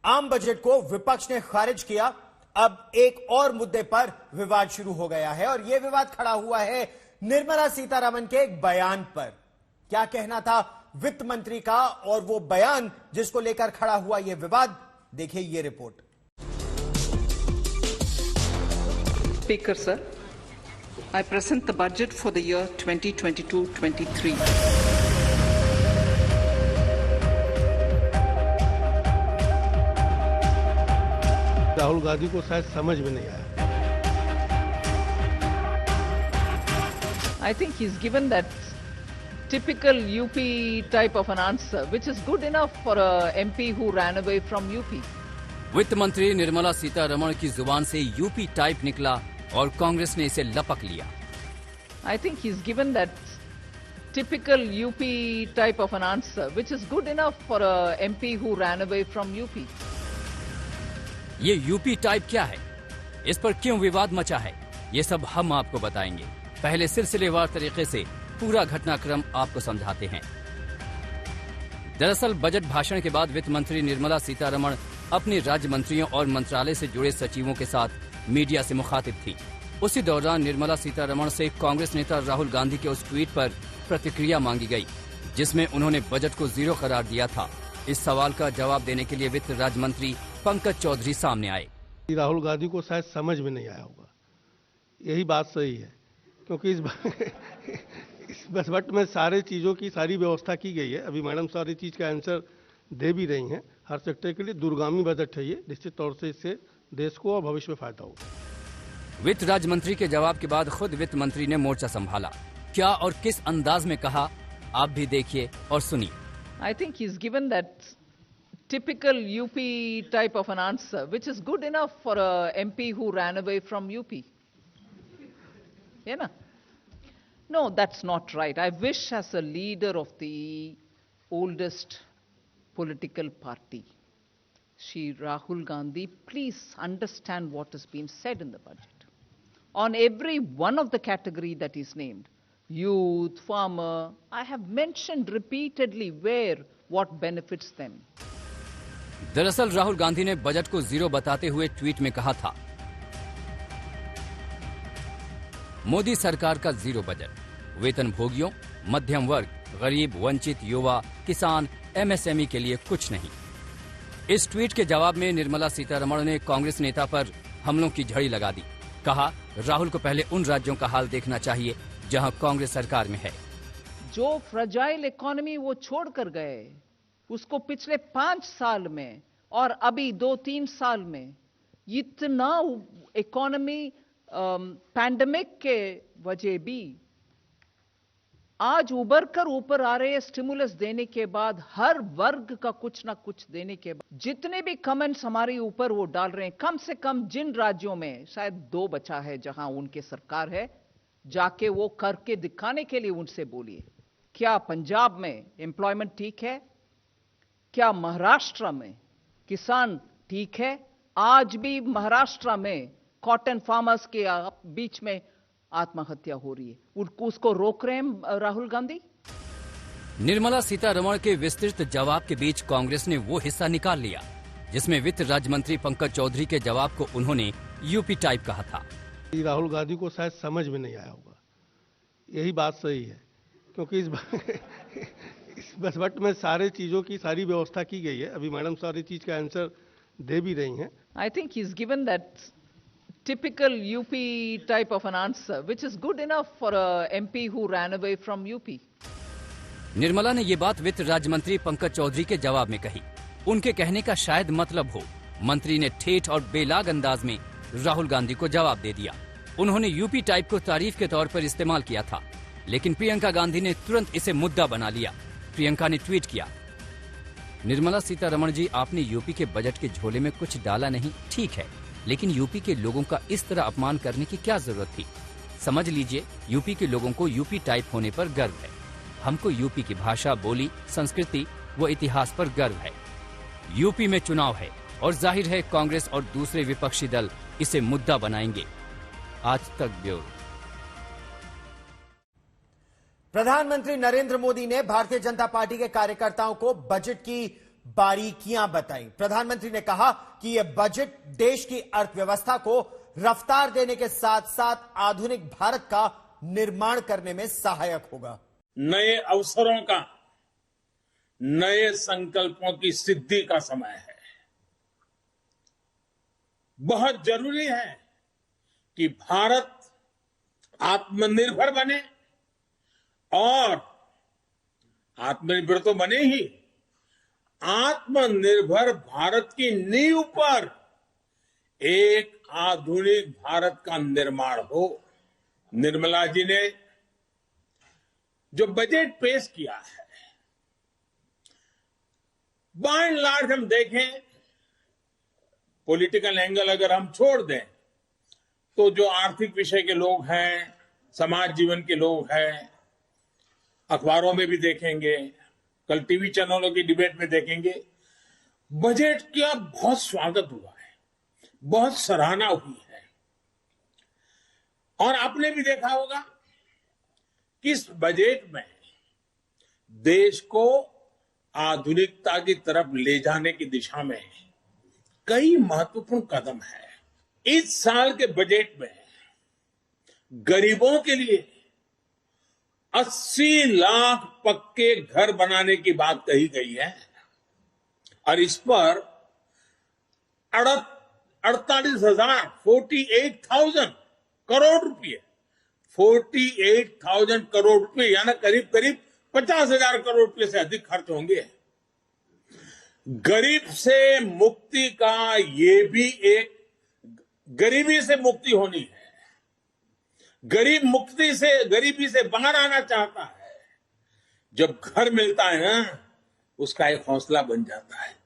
आम बजट को विपक्ष ने खारिज किया। अब एक और मुद्दे पर विवाद शुरू हो गया है और यह विवाद खड़ा हुआ है निर्मला सीतारमण के एक बयान पर। क्या कहना था वित्त मंत्री का और वो बयान जिसको लेकर खड़ा हुआ यह विवाद, देखिए ये report. Speaker, sir, I present the budget for the year 2022-23. Rahul Gandhi को शायद समझ में नहीं आया। I think he's given that typical UP type of an answer, which is good enough for a MP who ran away from UP. वित्त मंत्री निर्मला सीतारमण की जुबान से यूपी टाइप निकला और कांग्रेस ने इसे लपक लिया। I think he's given that typical UP type of an answer, which is good enough for a MP who ran away from UP. ये यूपी टाइप क्या है, इस पर क्यों विवाद मचा है, ये सब हम आपको बताएंगे। पहले सिलसिलेवार तरीके से पूरा घटनाक्रम आपको समझाते हैं। दरअसल बजट भाषण के बाद वित्त मंत्री निर्मला सीतारमण अपने राज्य मंत्रियों और मंत्रालय से जुड़े सचिवों के साथ मीडिया से मुखातिब थी। उसी दौरान निर्मला सीतारमण से कांग्रेस नेता राहुल गांधी के उस ट्वीट पर प्रतिक्रिया मांगी गई जिसमें उन्होंने बजट को जीरो करार दिया था। इस सवाल का जवाब देने के लिए वित्त राज्य मंत्री पंकज चौधरी सामने आए। राहुल गांधी को शायद समझ में नहीं आया होगा, यही बात सही है, क्योंकि इस बजट में सारे चीजों की सारी व्यवस्था की गई है। अभी मैडम सारी चीज का आंसर दे भी रही हैं। हर सेक्टर के लिए दूरगामी बजट है ये, निश्चित तौर से इससे देश को और भविष्य में फायदा होगा। वित्त राज्य मंत्री के जवाब के बाद खुद वित्त मंत्री ने मोर्चा संभाला। क्या और किस अंदाज में कहा, आप भी देखिए और सुनिए। I think he's given that typical UP type of an answer, which is good enough for a MP who ran away from UP. Yeah, na? No, that's not right. I wish as a leader of the oldest political party, Shri Rahul Gandhi, please understand what has been said in the budget. On every one of the category that is named, youth, farmer, I have mentioned repeatedly where, what benefits them. दरअसल राहुल गांधी ने budget को zero बताते हुए tweet में कहा था, मोदी सरकार का जीरो बजट, वेतन भोगियों, मध्यम वर्ग, गरीब, वंचित, युवा, किसान, एमएसएमई के लिए कुछ नहीं। इस ट्वीट के जवाब में निर्मला सीतारमण ने कांग्रेस नेता पर हमलों की झड़ी लगा दी। कहा, राहुल को पहले उन राज्यों का हाल देखना चाहिए जहां कांग्रेस सरकार में है। जो फ्रजाइल इकोनॉमी वो छोड़ कर गए, उसको पिछले 5 साल में और अभी 2-3 साल में इतना इकोनॉमी पैंडेमिक के वजह भी आज उबर कर ऊपर आ रहे, स्टिमुलस देने के बाद, हर वर्ग का कुछ ना कुछ देने के बाद, जितने भी कमेंट्स हमारे ऊपर वो डाल रहे हैं, कम से कम जिन राज्यों में शायद 2 बचा है जहां उनके सरकार है, जाके वो करके दिखाने के लिए उनसे बोलिए। क्या पंजाब में एम्प्लॉयमेंट ठीक है? क्या महाराष्ट्र में किसान ठीक है? आज भी महाराष्ट्र में कॉटन फार्मर्स के बीच में आत्महत्या हो रही है, उसको रोक रहे हैं राहुल गांधी। निर्मला सीतारमण के विस्तृत जवाब के बीच कांग्रेस ने वो हिस्सा निकाल लिया जिसमें वित्त राज्य मंत्री पंकज चौधरी के जवाब को उन्होंने यूपी टाइप कहा था। राहुल गांधी को शायद समझ में नहीं आया होगा, यही बात सही है, क्योंकि इस बजट में सारे चीजों की सारी व्यवस्था की गई है। अभी मैडम सारी चीज का आंसर दे भी रही हैं। I think he's given that typical UP type of an answer, which is good enough for a MP who ran away from UP. Nirmala ने ये बात वित्त राज्य मंत्री पंकज चौधरी के जवाब में कही। उनके कहने का शायद मतलब हो, मंत्री ने ठेठ और बेलाग अंदाज में राहुल गांधी को जवाब दे दिया। उन्होंने यूपी टाइप को तारीफ के तौर पर इस्तेमाल किया था, लेकिन प्रियंका गांधी ने तुरंत इसे मुद्दा बना लिया। प्रियंका ने ट्वीट किया, निर्मला सीतारमण जी, आपने यूपी के बजट के झोले में कुछ डाला नहीं, ठीक है, लेकिन यूपी के लोगों का इस तरह अपमान करने की क्या जरूरत थी? समझ लीजिए, यूपी के लोगों को यूपी टाइप होने पर गर्व है। हमको यूपी की भाषा, बोली, संस्कृति व इतिहास पर गर्व है। यूपी में चुनाव है और जाहिर है कांग्रेस और दूसरे विपक्षी दल इसे मुद्दा बनाएंगे। आज तक ब्यूरो। प्रधानमंत्री नरेंद्र मोदी ने भारतीय जनता पार्टी के कार्यकर्ताओं को बजट की बारीकियां बताई। प्रधानमंत्री ने कहा कि यह बजट देश की अर्थव्यवस्था को रफ्तार देने के साथ साथ आधुनिक भारत का निर्माण करने में सहायक होगा। नए अवसरों का, नए संकल्पों की सिद्धि का समय है। बहुत जरूरी है कि भारत आत्मनिर्भर बने और आत्मनिर्भर तो बने ही, आत्मनिर्भर भारत की नींव पर एक आधुनिक भारत का निर्माण हो। निर्मला जी ने जो बजट पेश किया है, बाय एंड लार्ज हम देखें, पॉलिटिकल एंगल अगर हम छोड़ दें तो जो आर्थिक विषय के लोग हैं, समाज जीवन के लोग हैं, अखबारों में भी देखेंगे, कल टीवी चैनलों की डिबेट में देखेंगे, बजट का बहुत स्वागत हुआ है, बहुत सराहना हुई है। और आपने भी देखा होगा कि इस बजट में देश को आधुनिकता की तरफ ले जाने की दिशा में कई महत्वपूर्ण कदम है। इस साल के बजट में गरीबों के लिए 80 लाख पक्के घर बनाने की बात कही गई है और इस पर 48,000 करोड़ रुपए, 48,000 करोड़ रुपए, यानी करीब करीब 50,000 करोड़ रुपए से अधिक खर्च होंगे। गरीब से मुक्ति का ये भी एक, गरीबी से मुक्ति होनी है, गरीबी से बाहर आना चाहता है। जब घर मिलता है ना, उसका एक हौसला बन जाता है।